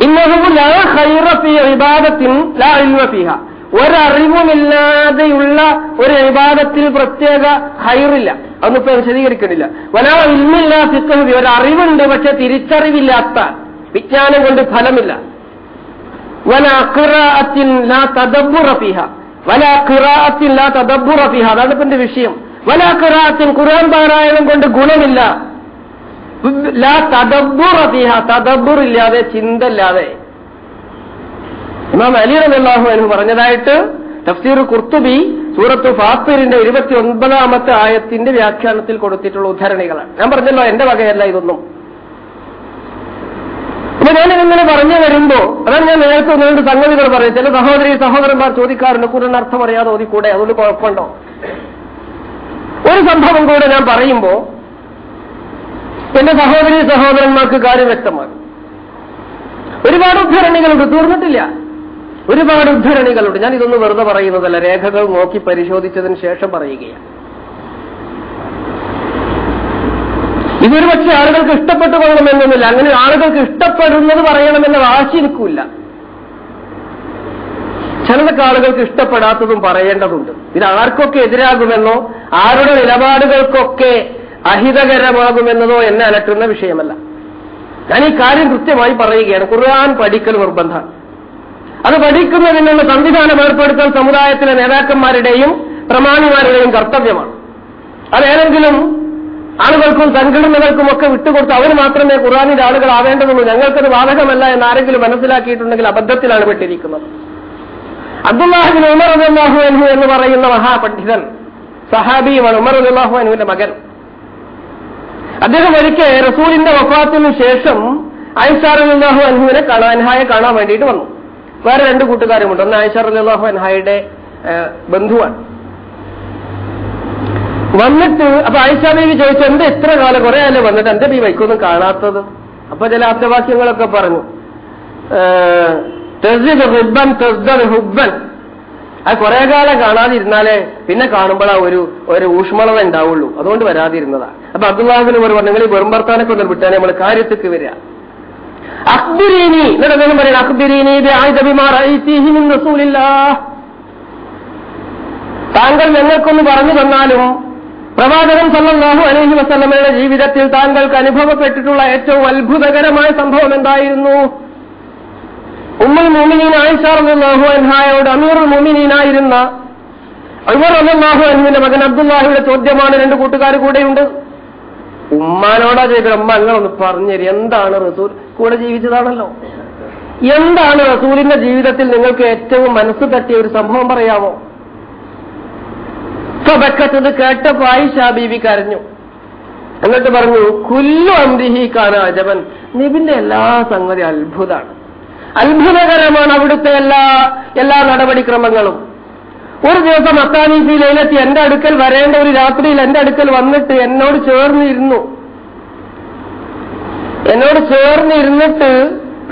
ഇന്നഹു ലാ ഖൈറ ഫീ ഇബാദത്തിൻ ലാ ഇൽമ ഫീഹാ, ഒരറിവുമില്ലാതെയുള്ള ഒരു ഇബാദത്തിൽ പ്രത്യേക ഖൈറില്ല. അതൊന്നും ഇപ്പൊ വിശദീകരിക്കണില്ല. വലാ ഇൽമില്ല ഫിഖ്ഹ്, ഒരറിവുണ്ട് പക്ഷെ തിരിച്ചറിവില്ലാത്ത, വിജ്ഞാനം കൊണ്ട് ഫലമില്ല. വലാ ഖിറാഅത്തിൻ ലാ തദബ്ബുറ ഫീഹാ, വലാ ഖിറാഅത്തിൻ ലാ തദബ്ബുറ ഫീഹാ, അതാണ് ഇപ്പൊ എന്റെ വിഷയം. വലാ ഖിറാഅത്തിൻ, ഖുർആൻ പാരായണം കൊണ്ട് ഗുണമില്ല. ലാ തദബ്ബുറ ഫീഹാ, തദബ്ബുർ ഇല്ലാതെ, ചിന്ത ഇല്ലാതെ. ഇമാം അലി റളിയല്ലാഹു അൻഹു പറഞ്ഞതായിട്ട് തഫ്സീർ ഖുർത്തുബി സൂറത്ത് ഫാത്തിറിന്റെ 29ാമത്തെ ആയത്തിന്റെ വ്യാഖ്യാനത്തിൽ കൊടുത്തിട്ടുള്ള ഉദ്ധരണികളാണ്. ഞാൻ പറഞ്ഞല്ലോ എന്റെ വകയല്ല ഇതൊന്നും. അപ്പൊ ഞാനിങ്ങനെ പറഞ്ഞു വരുമ്പോ, അതാണ് ഞാൻ നേരത്തെ ഒന്നുകൊണ്ട് സംഗതികൾ പറയും. ചില സഹോദരന്മാർ ചോദിക്കാറുണ്ട്, ഖുർആൻ അർത്ഥം അറിയാതെ ഓതിക്കൂടെ, അതുകൊണ്ട് കുഴപ്പമുണ്ടോ? ഒരു സംഭവം കൂടെ ഞാൻ പറയുമ്പോ എന്റെ സഹോദരന്മാർക്ക് കാര്യം വ്യക്തമാണ്. ഒരുപാട് ഉദ്ധരണികളുണ്ട്, തീർന്നിട്ടില്ല. ഒരുപാട് ഉദ്ധരണികളുണ്ട്. ഞാൻ ഇതൊന്നും വെറുതെ പറയുന്നതല്ല, രേഖകൾ നോക്കി പരിശോധിച്ചതിന് ശേഷം പറയുകയാണ്. ഇതൊരു പക്ഷേ ആളുകൾക്ക് ഇഷ്ടപ്പെട്ടു കൊള്ളണമെന്നൊന്നുമില്ല. അങ്ങനെ ആളുകൾക്ക് ഇഷ്ടപ്പെടുന്നത് പറയണമെന്ന വാശി എനിക്കില്ല. ചിലതൊക്കെ ആളുകൾക്ക് ഇഷ്ടപ്പെടാത്തതും പറയേണ്ടതുണ്ട്. ഇത് ആർക്കൊക്കെ എതിരാകുമെന്നോ ആരുടെ നിലപാടുകൾക്കൊക്കെ അഹിതകരമാകുമെന്നതോ എന്നെ അലട്ടുന്ന വിഷയമല്ല. ഞാൻ ഈ കാര്യം കൃത്യമായി പറയുകയാണ്. ഖുർആൻ പഠിക്കൽ നിർബന്ധം. അത് പഠിക്കുന്നതിനുള്ള സംവിധാനം ഏർപ്പെടുത്താൻ സമുദായത്തിലെ നേതാക്കന്മാരുടെയും പ്രമാണിമാരുടെയും കർത്തവ്യമാണ്. അതേതെങ്കിലും ആളുകൾക്കും സംഘടനകൾക്കും ഒക്കെ വിട്ടുകൊടുത്ത് അവർ മാത്രമേ ഖുർആനിന്റെ ആളുകളാവേണ്ടതുള്ളൂ, ഞങ്ങൾക്കത് ബാധകമല്ല എന്ന് ആരെങ്കിലും മനസ്സിലാക്കിയിട്ടുണ്ടെങ്കിൽ അബദ്ധത്തിലാണ് പെട്ടിരിക്കുന്നത്. അബ്ദുല്ലാഹ് ബിൻ ഉമർ റളിയല്ലാഹു അൻഹു എന്ന് പറയുന്ന മഹാപണ്ഡിതൻ, സഹാബിയുമാണ്, ഉമർ റളിയല്ലാഹു അൻഹുവിന്റെ മകൻ. അദ്ദേഹം ഒരിക്കൽ റസൂലിന്റെ വഫാത്തിന് ശേഷം ആയിഷ റളിയല്ലാഹു അൻഹയെ കാണാൻ വേണ്ടിയിട്ട് വന്നു. വേറെ 2 കൂട്ടുകാരുമുണ്ട്. ഒന്ന് ആയിഷ റളിയല്ലാഹു അൻഹയുടെ ബന്ധുവാണ്. വന്നിട്ട് അപ്പൊ ആയിഷ ബീവി ചോദിച്ചു, എന്ത് ഇത്ര കാലം കുറെ ആയാലും വന്നിട്ട് എന്റെ ബീവൈക്കൊന്നും കാണാത്തത്? അപ്പൊ ചില ആപ്തവാക്യങ്ങളൊക്കെ പറഞ്ഞു. ഹുബ്ബൻ, അത് കുറെ കാലം കാണാതിരുന്നാലേ പിന്നെ കാണുമ്പോഴാ ഒരു ഊഷ്മളത ഉണ്ടാവുള്ളൂ, അതുകൊണ്ട് വരാതിരുന്നതാ. അപ്പൊ അബ്ദുല്ലാഹ് ബിൻ ഉമർ പറഞ്ഞു, നിങ്ങൾ ഈ വെറും വർത്താനൊക്കെ ഒന്ന് വിട്ടാൽ നമ്മൾ കാര്യത്തേക്ക് വരിക. അഖ്ബിരീനി, എന്നിട്ട് അദ്ദേഹം പറയുന്നത്, അഖ്ബിരീനി ബിമാ റഅയ്തീഹി മിൻ റസൂലില്ലാഹ്, താങ്കൾ ഞങ്ങൾക്കൊന്ന് പറഞ്ഞു തന്നാലും പ്രവാചകൻ സല്ലല്ലാഹു അലൈഹി വസല്ലമയുടെ ജീവിതത്തിൽ താങ്കൾക്ക് അനുഭവപ്പെട്ടിട്ടുള്ള ഏറ്റവും അത്ഭുതകരമായ സംഭവം എന്തായിരുന്നു? ഉമ്മുൽ മുഅ്മിനീൻ ആയിഷ റളിയല്ലാഹു അൻഹയോട് അമീറുൽ മുഅ്മിനീനായിരുന്ന ഉമർ റളിയല്ലാഹു അൻഹുവിന്റെ മകൻ അബ്ദുല്ലാഹിയുടെ ചോദ്യമാണ്. 2 കൂട്ടുകാർ കൂടെയുണ്ട്. ഉമ്മാനോടാ ചോദിക്കുന്നത്, അമ്മ നിങ്ങളൊന്ന് പറഞ്ഞുതരി, എന്താണ് റസൂൽ കൂടെ ജീവിച്ചതാണല്ലോ, എന്താണ് റസൂലിന്റെ ജീവിതത്തിൽ നിങ്ങൾക്ക് ഏറ്റവും മനസ്സ് തട്ടിയ ഒരു സംഭവം പറയാമോ? സബക്കത്തത് കേട്ടപ്പോ ആയിഷ ബീവി കരഞ്ഞു. എന്നിട്ട് പറഞ്ഞു, കുല്ലു അംരിഹി കാന അജബൻ, നബിന്റെ എല്ലാ സംഗതി അത്ഭുതമാണ്, അത്ഭുതകരമാണ് അവിടുത്തെ എല്ലാ നടപടിക്രമങ്ങളും. ഒരു ദിവസം അത്താനി ഫീ ലൈലത്തി, എന്റെ അടുക്കൽ വരേണ്ട ഒരു രാത്രിയിൽ എന്റെ അടുക്കൽ വന്നിട്ട് എന്നോട് ചേർന്നിരുന്നിട്ട്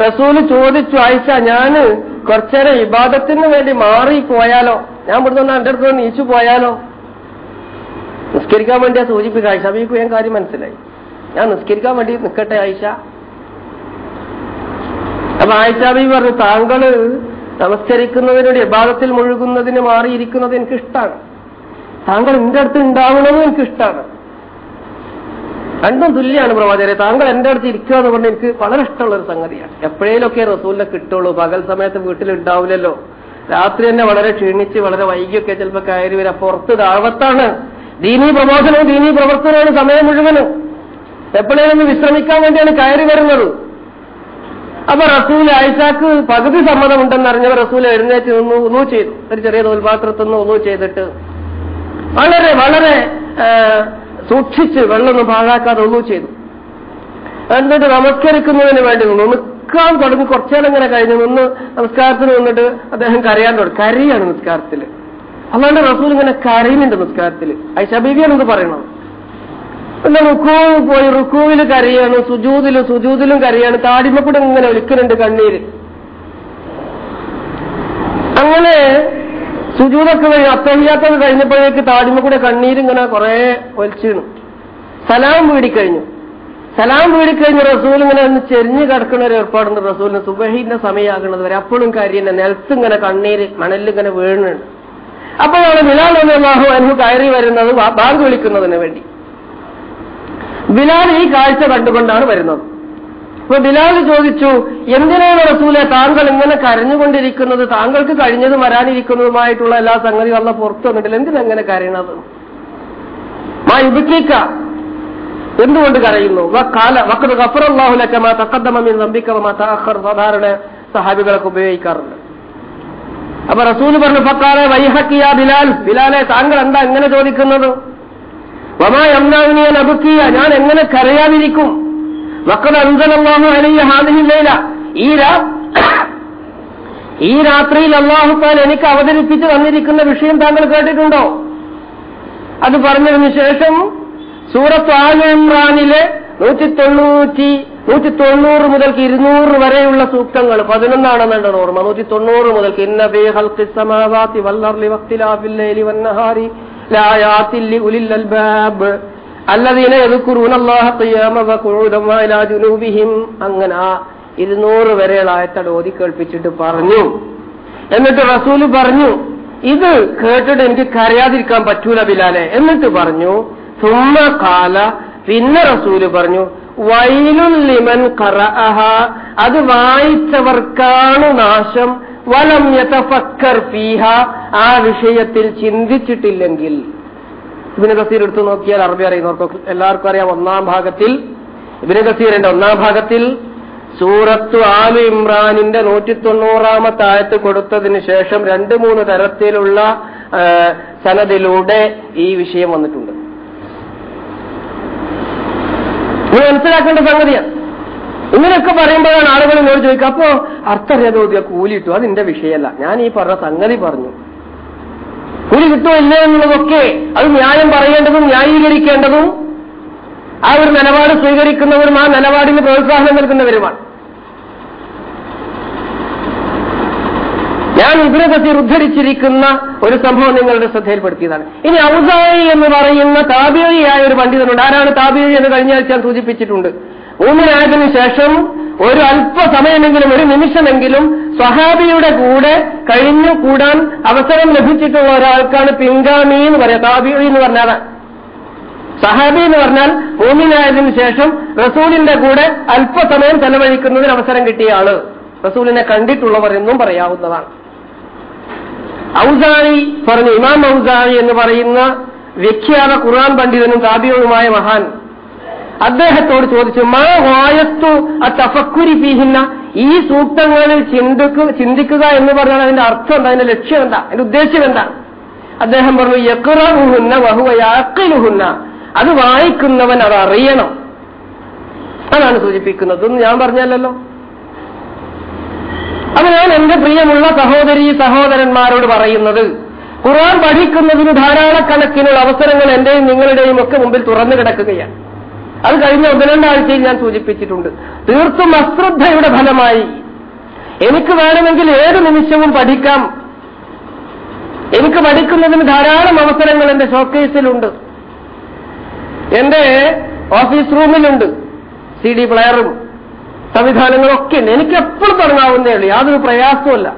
റസൂല് ചോദിച്ചു, ആയിഷ ഞാന് കുറച്ചേരം ഇബാദത്തിന് വേണ്ടി മാറിപ്പോയാലോ, ഞാൻ ഇവിടുന്ന് എന്റെ അടുത്ത് നീച്ചു പോയാലോ? നിസ്കരിക്കാൻ വേണ്ടിയാ സൂചിപ്പിക്കുക. ആയിഷ ബീക്ക് ഞാൻ കാര്യം മനസ്സിലായി, ഞാൻ നിസ്കരിക്കാൻ വേണ്ടി നിൽക്കട്ടെ ആയിഷ. അപ്പൊ ആയിഷ ബീവി പറഞ്ഞു, താങ്കള് നമസ്കരിക്കുന്നതിനോട് ഇബാദത്തിൽ മുഴുകുന്നതിന് മാറിയിരിക്കുന്നത് എനിക്കിഷ്ടമാണ്, താങ്കൾ എന്റെ അടുത്ത് ഉണ്ടാവണമെന്ന് എനിക്കിഷ്ടമാണ്. രണ്ടും തുല്യമാണ് പ്രവാചകരെ. താങ്കൾ എന്റെ അടുത്ത് ഇരിക്കുക എന്ന് പറഞ്ഞാൽ എനിക്ക് വളരെ ഇഷ്ടമുള്ള ഒരു സംഗതിയാണ്. എപ്പോഴേലൊക്കെ റസൂലിനെ കിട്ടുള്ളൂ, പകൽ സമയത്ത് വീട്ടിലുണ്ടാവില്ലല്ലോ. രാത്രി തന്നെ വളരെ ക്ഷീണിച്ച് വളരെ വൈകിയൊക്കെ ചിലപ്പോൾ കയറി വരാം. പുറത്ത് ദാവത്താണ്, ദീനീ പ്രബോധനവും ദീനീ പ്രവർത്തനവും സമയം മുഴുവനും. എപ്പോഴേലും വിശ്രമിക്കാൻ വേണ്ടിയാണ് കയറി വരുന്നത്. അപ്പൊ റസൂൽ ആയിഷാക്ക് പകുതി സമ്മതമുണ്ടെന്നറിഞ്ഞവർ റസൂൽ എഴുന്നേറ്റ് ഒന്നു ചെയ്തു. ഒരു ചെറിയ തോൽപാത്രത്തിൽ നിന്ന് ഒന്നു ചെയ്തിട്ട് വളരെ വളരെ സൂക്ഷിച്ച് വെള്ളമൊന്നും പാഴാക്കാതെ ഒന്നു ചെയ്തു. എന്നിട്ട് നമസ്കരിക്കുന്നതിന് വേണ്ടി നിൽക്കാൻ തുടങ്ങി. കുറച്ചേരം ഇങ്ങനെ കഴിഞ്ഞ് നമസ്കാരത്തിന് നിന്നിട്ട് അദ്ദേഹം കരയാൻ തുടങ്ങി. കരയാണ് നിസ്കാരത്തിൽ. അല്ലാണ്ട് റസൂൽ ഇങ്ങനെ കരയുന്നുണ്ട് നിസ്കാരത്തിൽ. ആയിഷ ബീവിയാണ് ഇത് പറയണം. പിന്നെ റുക്കൂവിൽ പോയി റുക്കൂവിൽ കരയാണ്, സുജൂദിലും കരയാണ്, താടിമക്കൂടെ ഇങ്ങനെ ഒലിക്കുന്നുണ്ട് കണ്ണീര്. അങ്ങനെ സുജൂദൊക്കെ കഴിഞ്ഞ് അത്തഹിയ്യാത്തത് കഴിഞ്ഞപ്പോഴേക്ക് താടിമക്കൂടെ കണ്ണീരിങ്ങനെ കുറെ ഒലിച്ചിരുന്നു. സലാം വീടിക്കഴിഞ്ഞു റസൂൽ ഇങ്ങനെ ഒന്ന് ചെരിഞ്ഞു കിടക്കുന്ന ഒരു ഏർപ്പാടുണ്ട് റസൂലിന്. സുബഹിന്റെ സമയമാകുന്നത് വരെ അപ്പോഴും കരയുന്ന നിലത്തിങ്ങനെ കണ്ണീര് മണലിങ്ങനെ വീഴുന്നുണ്ട്. അപ്പോഴാണ് ബിലാൽ റളിയല്ലാഹു അൻഹു കയറി വരുന്നത് ബാങ്ക് വിളിക്കുന്നതിന് വേണ്ടി. ബിലാൽ ഈ കാഴ്ച കണ്ടുകൊണ്ടാണ് വരുന്നത്. അപ്പൊ ബിലാൽ ചോദിച്ചു, എന്തിനാണ് റസൂലെ താങ്കൾ ഇങ്ങനെ കരഞ്ഞുകൊണ്ടിരിക്കുന്നത്? താങ്കൾക്ക് കഴിഞ്ഞതും വരാനിരിക്കുന്നതുമായിട്ടുള്ള എല്ലാ സംഗതിയും അല്ലാഹു പുറത്തു വന്നിട്ടില്ല, എന്തിനെങ്ങനെ കരയണത്? മാ യുബിക്ക, എന്തുകൊണ്ട് കരയുന്നു? വഖദ് ഗഫറല്ലാഹു ലക മാ തഖദ്ദമ മിൻ ദംബിക വമാ തഅഖർ. സാധാരണ സഹാബികളൊക്കെ ഉപയോഗിക്കാറുണ്ട്. അപ്പൊ റസൂൽ പറഞ്ഞു, ഫഖാല വൈഹക യാ ബിലാൽ, ബിലാലെ താങ്കൾ എന്താ എങ്ങനെ ചോദിക്കുന്നത്? വമാ യംനഉനി അൻ അബ്കിയ, ഞാൻ എങ്ങനെ കരയാതിരിക്കും? വഖദ് അൻസലല്ലാഹു അലയ്യ ഹാദിഹി ലൈല, ഈ രാത്രിയിൽ അല്ലാഹു തആല എനിക്ക് അവതരിപ്പിച്ച് തന്നിരിക്കുന്ന വിഷയം താങ്കൾ കേട്ടിട്ടുണ്ടോ? അത് പറഞ്ഞതിന് ശേഷം സൂറത്ത് ആൽ ഇംറാനിലെ 190 മുതൽ 200 വരെയുള്ള സൂക്തങ്ങൾ 11 ഓർമ്മ. 190 മുതൽ ഇന്ന ഫീ ഖൽഖിസ് സമാവാതി വൽ അർളി വഖ്തിലാഫിൽ ലൈലി വൻ നഹാരി ലആയാതിൻ ലിഉലിൽ അൽബാബ് അല്ലദീന യദ്കുറൂനല്ലാഹ ഖിയാമൻ വഖുഊദൻ വഅലാ ജുനൂബിഹിം. അങ്ങനെ 200 വരെയുള്ള ആയത്തോട് ഓതി കേൾപ്പിച്ചിട്ട് പറഞ്ഞു. എന്നിട്ട് റസൂല് പറഞ്ഞു, ഇത് കേട്ടിട്ട് എനിക്ക് കരയാതിരിക്കാൻ പറ്റൂല ബിലാലെ. എന്നിട്ട് പറഞ്ഞു സുമ്മ ഖാല, പിന്നെ റസൂല് പറഞ്ഞു വൈലുൽ ലിമൻ ഖറഅഹ, അത് വായിച്ചവർക്കാണ് നാശം. വലം യതഫക്കർ ഫീഹ, ആ വിഷയത്തിൽ ചിന്തിച്ചിട്ടില്ലെങ്കിൽ. ഇബ്നു കസീർ എടുത്തു നോക്കിയാൽ അറബി അറിയുന്നവർക്ക് എല്ലാവർക്കും അറിയാം. ഇബ്നു കസീറിന്റെ 1-ാം ഭാഗത്തിൽ സൂറത്ത് ആലു ഇമ്രാനിന്റെ 190 ആയത്ത് കൊടുത്തതിന് ശേഷം 2-3 തരത്തിലുള്ള സനദിലൂടെ ഈ വിഷയം വന്നിട്ടുണ്ട്. ഇത് മനസ്സിലാക്കേണ്ട സംഗതിയാണ്. ഇങ്ങനെയൊക്കെ പറയുമ്പോഴാണ് ആളുകൾ എന്നോട് ചോദിക്കുക, അപ്പോ അർത്ഥരേഖ കൂലിട്ടു, അതിന്റെ വിഷയമല്ല, ഞാൻ ഈ പറഞ്ഞ സംഗതി പറഞ്ഞു. കൂലി കിട്ടുമോ ഇല്ലേ എന്നുള്ളതൊക്കെ അത് ന്യായം പറയേണ്ടതും ന്യായീകരിക്കേണ്ടതും ആ ഒരു നിലപാട് സ്വീകരിക്കുന്നവരും ആ നിലപാടിന് പ്രോത്സാഹനം നൽകുന്നവരുമാണ്. ഞാൻ ഇബ്നു കസീർ ഉദ്ധരിച്ചിരിക്കുന്ന ഒരു സംഭവം നിങ്ങളുടെ ശ്രദ്ധയിൽപ്പെടുത്തിയതാണ്. ഇനി ഔസാഇ എന്ന് പറയുന്ന താബിഈയായ ഒരു പണ്ഡിതനുണ്ട്. ആരാണ് താബിഈ എന്ന് കഴിഞ്ഞ ആഴ്ച ഞാൻ സൂചിപ്പിച്ചിട്ടുണ്ട്. മൂന്നിനായതിനു ശേഷം ഒരു അല്പസമയമെങ്കിലും, ഒരു നിമിഷമെങ്കിലും സ്വഹാബിയുടെ കൂടെ കഴിഞ്ഞു കൂടാൻ അവസരം ലഭിച്ചിട്ടുള്ള ഒരാൾക്കാണ് പിൻഗാമി എന്ന് പറയാം. താബിഈ എന്ന് പറഞ്ഞാൽ സഹാബി എന്ന് പറഞ്ഞാൽ മൂമിനായതിനു ശേഷം റസൂലിന്റെ കൂടെ അല്പസമയം ചെലവഴിക്കുന്നതിന് അവസരം കിട്ടിയ ആള്, റസൂലിനെ കണ്ടിട്ടുള്ളവർ എന്നും പറയാവുന്നതാണ്. ഔസാഇ പറഞ്ഞു, ഇമാം ഔസാഇ എന്ന് പറയുന്ന വിഖ്യാത ഖുർആൻ പണ്ഡിതനും താബിഈയുമായ മഹാൻ അദ്ദേഹത്തോട് ചോദിച്ചു, മാ ഗായത്തു അത്തഫക്കുരി ഫീഹിന്ന, ഈ സൂക്തങ്ങളിൽ ചിന്തിക്കുക എന്ന് പറഞ്ഞാൽ അതിന്റെ അർത്ഥം എന്താ, അതിന്റെ ലക്ഷ്യം എന്താ, അതിന്റെ ഉദ്ദേശ്യം എന്താ? അദ്ദേഹം പറഞ്ഞു, യഖ്റഉഹുന്ന വഹുവ യഅഖിലുഹുന്ന, അത് വായിക്കുന്നവൻ അത് അറിയണം. അതാണ് സൂചിപ്പിക്കുന്നത്. ഇതൊന്നും ഞാൻ പറഞ്ഞല്ലോ. അത് ഞാൻ എന്റെ പ്രിയമുള്ള സഹോദരന്മാരോട് പറയുന്നത്, ഖുർആൻ പഠിക്കുന്നതിന് ധാരാളക്കണക്കിനുള്ള അവസരങ്ങൾ എന്റെയും നിങ്ങളുടെയും ഒക്കെ മുമ്പിൽ തുറന്നു കിടക്കുകയാണ്. അത് കഴിഞ്ഞ 1-2 ആഴ്ചയിൽ ഞാൻ സൂചിപ്പിച്ചിട്ടുണ്ട്. തീർത്തും അശ്രദ്ധയുടെ ഫലമായി എനിക്ക് വേണമെങ്കിൽ ഏത് നിമിഷവും പഠിക്കാം. എനിക്ക് പഠിക്കുന്നതിന് ധാരാളം അവസരങ്ങൾ എന്റെ ഷോക്കേസിലുണ്ട്, എന്റെ ഓഫീസ് റൂമിലുണ്ട്, CD പ്ലെയറും സംവിധാനങ്ങളൊക്കെ ഉണ്ട്. എനിക്ക് എപ്പോഴും തുടങ്ങാവുന്നേ ഉള്ളൂ, യാതൊരു പ്രയാസവുമല്ല.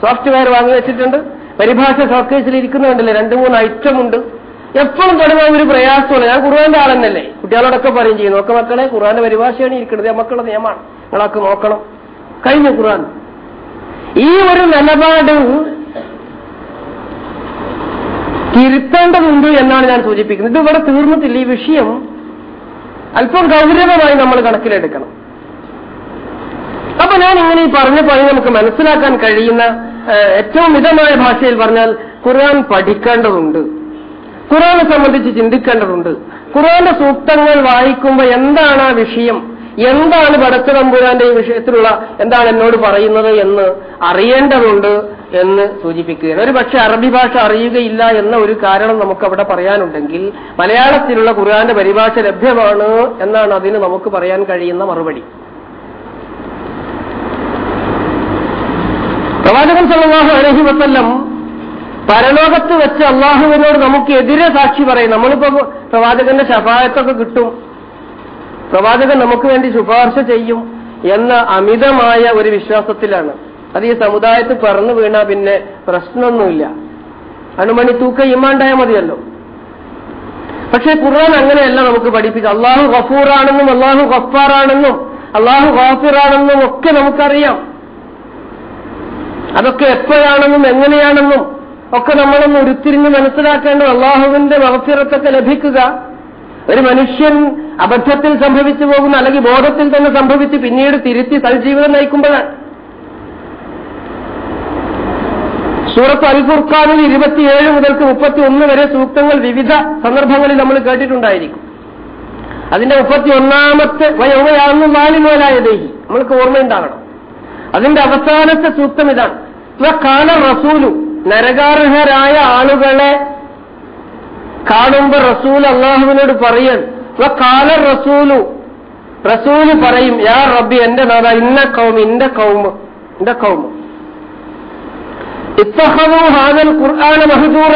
സോഫ്റ്റ്വെയർ വാങ്ങി വെച്ചിട്ടുണ്ട്, പരിഭാഷ ഷോക്കേസിൽ ഇരിക്കുന്നുണ്ടല്ലേ, 2-3 ഐറ്റം ഉണ്ട്. എപ്പോഴും തുടങ്ങാൻ ഒരു പ്രയാസമല്ല. ഞാൻ ഖുർആന്റെ ആളെന്നല്ലേ, കുട്ടികളോടൊക്കെ പറയും ചെയ്യുന്നു, ഒക്കെ മക്കളെ ഖുർആന്റെ പരിഭാഷയാണ് ഇരിക്കുന്നത്, മക്കളുടെ നിയമമാണ്, നിങ്ങളൊക്കെ നോക്കണം. കഴിഞ്ഞ ഖുർആൻ ഈ ഒരു നിലപാട് തിരുത്തേണ്ടതുണ്ട് എന്നാണ് ഞാൻ സൂചിപ്പിക്കുന്നത്. ഇതിവിടെ തീർന്നിട്ടില്ല. ഈ വിഷയം അല്പം ഗൗരവമായി നമ്മൾ കണക്കിലെടുക്കണം. അപ്പൊ ഞാൻ ഇങ്ങനെ ഈ പറഞ്ഞ നമുക്ക് മനസ്സിലാക്കാൻ കഴിയുന്ന ഏറ്റവും മിതമായ ഭാഷയിൽ പറഞ്ഞാൽ ഖുർആൻ പഠിക്കേണ്ടതുണ്ട്, ഖുർആനെ സംബന്ധിച്ച് ചിന്തിക്കേണ്ടതുണ്ട്. ഖുർആന്റെ സൂക്തങ്ങൾ വായിക്കുമ്പോൾ എന്താണ് ആ വിഷയം, എന്താണ് പടച്ചതമ്പുരാന്റെ ഈ വിഷയത്തിലുള്ള എന്താണ് എന്നോട് പറയുന്നത് എന്ന് അറിയേണ്ടതുണ്ട് എന്ന് സൂചിപ്പിക്കുകയാണ്. ഒരു പക്ഷെ അറബി ഭാഷ അറിയുകയില്ല എന്ന ഒരു കാരണം നമുക്കവിടെ പറയാനുണ്ടെങ്കിൽ മലയാളത്തിലുള്ള ഖുർആന്റെ പരിഭാഷ ലഭ്യമാണ് എന്നാണ് അതിന് നമുക്ക് പറയാൻ കഴിയുന്ന മറുപടി. പ്രവാചകൻ സല്ലല്ലാഹു അലൈഹി വസല്ലം പരലോകത്ത് വെച്ച് അള്ളാഹുവിനോട് നമുക്ക് എതിരെ സാക്ഷി പറയും. നമ്മളിപ്പോ പ്രവാചകന്റെ ശഫാഅത്തൊക്കെ കിട്ടും, പ്രവാചകൻ നമുക്ക് വേണ്ടി ശുപാർശ ചെയ്യും എന്ന അമിതമായ ഒരു വിശ്വാസത്തിലാണ്. അത് ഈ സമുദായത്തിൽ പറന്നു വീണാ പിന്നെ പ്രശ്നമൊന്നുമില്ല, അണുമണി തൂക്ക ഇമാണ്ടായാൽ മതിയല്ലോ. പക്ഷെ ഖുർആൻ അങ്ങനെയല്ല നമുക്ക് പഠിപ്പിക്കുക. അള്ളാഹു ഗഫൂറാണെന്നും അള്ളാഹു ഗഫാറാണെന്നും അള്ളാഹു ഗാഫിറാണെന്നും ഒക്കെ നമുക്കറിയാം. അതൊക്കെ എപ്പോഴാണെന്നും എങ്ങനെയാണെന്നും ഒക്കെ നമ്മളൊന്ന് ഉരുത്തിരിഞ്ഞ് മനസ്സിലാക്കേണ്ടത്. അള്ളാഹുവിന്റെ മഗ്ഫിറത്തൊക്കെ ലഭിക്കുക ഒരു മനുഷ്യൻ അബദ്ധത്തിൽ സംഭവിച്ചു പോകുന്ന, അല്ലെങ്കിൽ ബോധത്തിൽ തന്നെ സംഭവിച്ച് പിന്നീട് തിരുത്തി സൽജീവിതം നയിക്കുമ്പോഴാണ്. സൂറത്ത് അൽ ഫുർഖാനിൽ 27 മുതൽക്ക് 31 വരെ സൂക്തങ്ങൾ വിവിധ സന്ദർഭങ്ങളിൽ നമ്മൾ കേട്ടിട്ടുണ്ടായിരിക്കും. അതിന്റെ 31ാമത്തെ വയൗമയാകുന്നു മാലിമോലായ ദേഹി നമ്മൾക്ക് ഓർമ്മയുണ്ടാകണം. അതിന്റെ അവസാനത്തെ സൂക്തം ഇതാണ്: കാല റസൂലു, നരകാർഹരായ ആളുകളെ കാണുമ്പോൾ റസൂൽ അള്ളാഹുവിനോട് പറയൻ, കാല റസൂലു, റസൂല് പറയും, യാ റബ്ബി, എന്റെ നാഥ, ഇന്ന കൗമ്, എന്റെ കൗമ് ഇത്തഖദൂ ഹാദൽ ഖുർആന മഹ്ജൂറ,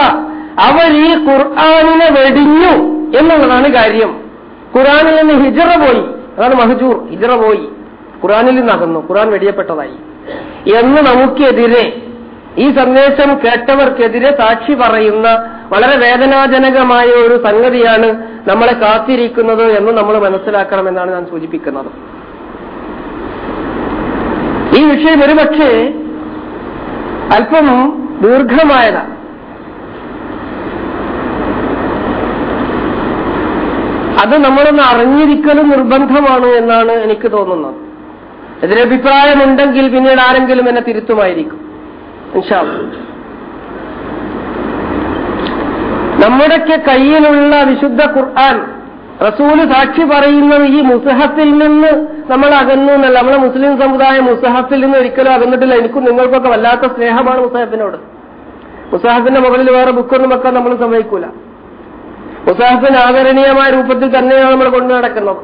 അവർ ഈ ഖുർആനിനെ വെടിഞ്ഞു എന്നുള്ളതാണ് കാര്യം. ഖുർആനിൽ നിന്ന് ഹിജ്റ പോയി, അതാണ് മഹ്ജൂർ. ഹിജ്റ പോയി, ഖുർആനിൽ നിന്ന് അകന്നു, ഖുർആൻ വെടിയപ്പെട്ടതായി എന്ന് നമുക്കെതിരെ, ഈ സന്ദേശം കേട്ടവർക്കെതിരെ സാക്ഷി പറയുന്ന വളരെ വേദനാജനകമായ ഒരു സംഗതിയാണ് നമ്മളെ കാത്തിരിക്കുന്നത് എന്ന് നമ്മൾ മനസ്സിലാക്കണമെന്നാണ് ഞാൻ സൂചിപ്പിക്കുന്നത്. ഈ വിഷയം ഒരുപക്ഷെ അല്പം ദീർഘമായതാണ്. അത് നമ്മളൊന്ന് അറിഞ്ഞിരിക്കലും നിർബന്ധമാണ് എന്നാണ് എനിക്ക് തോന്നുന്നത്. എതിരഭിപ്രായമുണ്ടെങ്കിൽ പിന്നീട് ആരെങ്കിലും എന്നെ തിരുത്തുമായിരിക്കും ഇൻഷാ അല്ലാഹ്. നമ്മുടെയൊക്കെ കയ്യിലുള്ള വിശുദ്ധ ഖുർആൻ, റസൂല് സാക്ഷി പറയുന്നത് ഈ മുസഹഫിൽ നിന്ന് നമ്മൾ അകന്നു എന്നല്ല. നമ്മളെ മുസ്ലിം സമുദായം മുസഹഫിൽ നിന്ന് ഒരിക്കലും അകന്നിട്ടില്ല. എനിക്കും നിങ്ങൾക്കൊക്കെ വല്ലാത്ത സ്നേഹമാണ് മുസഹഫിനോട്. മുസഹഫിന്റെ മുകളിൽ വേറെ ബുക്കൊന്നും വെക്കാൻ നമ്മൾ സമ്മതിക്കൂല. മുസഹഫിന് ആദരണീയമായ രൂപത്തിൽ തന്നെയാണ് നമ്മൾ കൊണ്ടു നടക്കുന്നത്.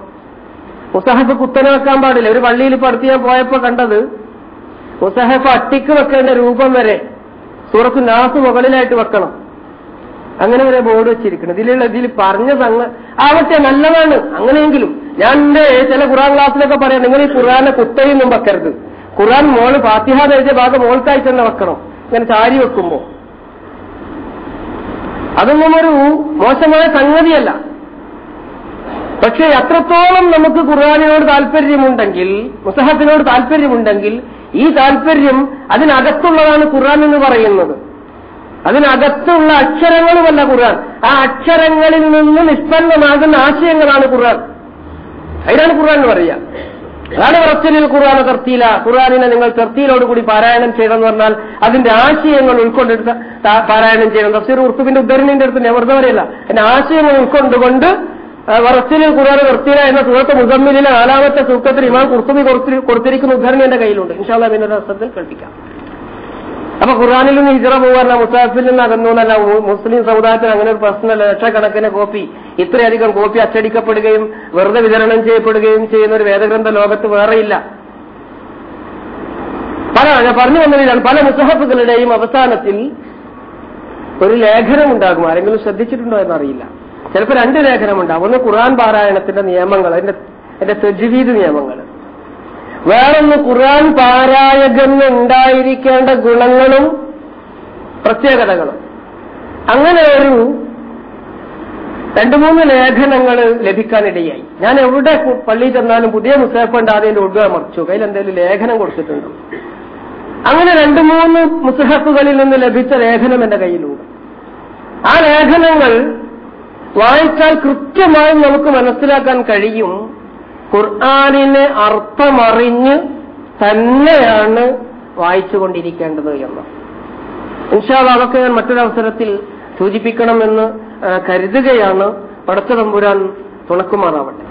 മുസഹഫ് കുത്തനെ വെക്കാൻ പാടില്ല. ഒരു പള്ളിയിൽ ഇപ്പൊ അടുത്ത് ഞാൻ പോയപ്പോ കണ്ടത്, മുസഹഫ് അട്ടിക്ക് വെക്കേണ്ട രൂപം വരെ സൂറത്ത് നാസ് മുകളിലായിട്ട് വെക്കണം, അങ്ങനെ വരെ ബോർഡ് വെച്ചിരിക്കണം. ഇതിൽ പറഞ്ഞ ആവട്ടെ, നല്ലതാണ് അങ്ങനെയെങ്കിലും. ഞാൻ എന്റെ ചില ഖുർആൻ ക്ലാസ്സിലൊക്കെ പറയാം, നിങ്ങൾ ഈ ഖുർആനെ കുത്തയൊന്നും വെക്കരുത്. ഖുർആൻ മോള് ഫാത്തിഹ എഴുതിയ ഭാഗം മോൾക്കായിട്ട് തന്നെ വെക്കണം, ഇങ്ങനെ ചാരി വെക്കുമ്പോ. അതൊന്നും ഒരു മോശമായ സംഗതിയല്ല. പക്ഷേ അത്രത്തോളം നമുക്ക് ഖുർആനിനോട് താല്പര്യമുണ്ടെങ്കിൽ, മുസഹഫിനോട് താല്പര്യമുണ്ടെങ്കിൽ, ഈ താല്പര്യം അതിനകത്തുള്ളതാണ് ഖുർആൻ എന്ന് പറയുന്നത്. അതിനകത്തുള്ള അക്ഷരങ്ങളുമല്ല ഖുർആൻ, ആ അക്ഷരങ്ങളിൽ നിന്ന് നിഷ്പന്നമാകുന്ന ആശയങ്ങളാണ് ഖുർആൻ. അതിനാണ് ഖുർആൻ എന്ന് പറയുക. അതാണ് റസൂലുൽ ഖുർആന തർത്തീല, ഖുർആനിനെ നിങ്ങൾ തർത്തീലോടുകൂടി പാരായണം ചെയ്യണമെന്ന് പറഞ്ഞാൽ അതിന്റെ ആശയങ്ങൾ ഉൾക്കൊണ്ടെടുത്ത് പാരായണം ചെയ്യണം. തഫ്സീർ ഖുർത്തുബിന്റെ ഉദ്ധരണിന്റെ അടുത്ത് ഞാൻ വെറുതെ പറയില്ല, അതിന്റെ ആശയങ്ങൾ ഉൾക്കൊണ്ടുകൊണ്ട് റസൂലുൽ ഖുർആന തർത്തീല എന്ന സൂറത്ത് മുസമ്മിലിലെ 4ാമത്തെ സൂക്തത്തിൽ ഇമാം ഖുർത്തുബി കൊടുത്തിരിക്കുന്ന ഉദ്ധരണി എന്റെ കയ്യിലുണ്ട്. ഇൻഷാ അല്ലാഹ് പിന്നെ രസത്തിൽ കേൾപ്പിക്കാം. അപ്പൊ ഖുർആനിൽ നിന്ന് ഹിജ്റ പോകാറില്ല, മുസാഫിൽ നിന്ന് അകന്നു എന്നല്ല. മുസ്ലിം സമുദായത്തിന് അങ്ങനെ ഒരു പ്രശ്നമല്ല. ലക്ഷക്കണക്കിന് കോപ്പി, ഇത്രയധികം കോപ്പി അച്ചടിക്കപ്പെടുകയും വെറുതെ വിതരണം ചെയ്യപ്പെടുകയും ചെയ്യുന്ന ഒരു വേദഗ്രന്ഥ ലോകത്ത് വേറെയില്ല. ഞാൻ പറഞ്ഞു വന്നതിലാണ് പല മുസഹഫുകളുടെയും അവസാനത്തിൽ ഒരു ലേഖനമുണ്ടാകും. ആരെങ്കിലും ശ്രദ്ധിച്ചിട്ടുണ്ടോ എന്നറിയില്ല. ചിലപ്പോൾ 2 ലേഖനമുണ്ടാകും. ഒന്ന് ഖുർആൻ പാരായണത്തിന്റെ നിയമങ്ങൾ, അതിന്റെ തജ്വീദ് നിയമങ്ങൾ. വേറൊന്ന് ഖുർആൻ പാരായകന് ഉണ്ടായിരിക്കേണ്ട ഗുണങ്ങളും പ്രത്യേകതകളും. അങ്ങനെ ഒരു 2-3 ലേഖനങ്ങൾ ലഭിക്കാനിടയായി. ഞാൻ എവിടെ പള്ളിയിൽ ചെന്നാലും പുതിയ മുസഹഫ് ഉണ്ട്, അതിന്റെ ഒടുക മറിച്ചു, കയ്യിൽ എന്തെങ്കിലും ലേഖനം കൊടുത്തിട്ടുണ്ടോ. അങ്ങനെ 2-3 മുസഹഫുകളിൽ നിന്ന് ലഭിച്ച ലേഖനം എന്റെ കയ്യിലുണ്ട്. ആ ലേഖനങ്ങൾ വായിച്ചാൽ കൃത്യമായി നമുക്ക് മനസ്സിലാക്കാൻ കഴിയും ഖുർആനിനെ അർത്ഥമറിഞ്ഞ് തന്നെയാണ് വായിച്ചുകൊണ്ടിരിക്കേണ്ടത് എന്ന്. ഇൻഷാ അല്ലാഹ് അതൊക്കെ ഞാൻ മറ്റൊരവസരത്തിൽ സൂചിപ്പിക്കണമെന്ന് കരുതുകയാണ്. പടച്ച തമ്പുരാൻ തുണക്കുമാറാവട്ടെ.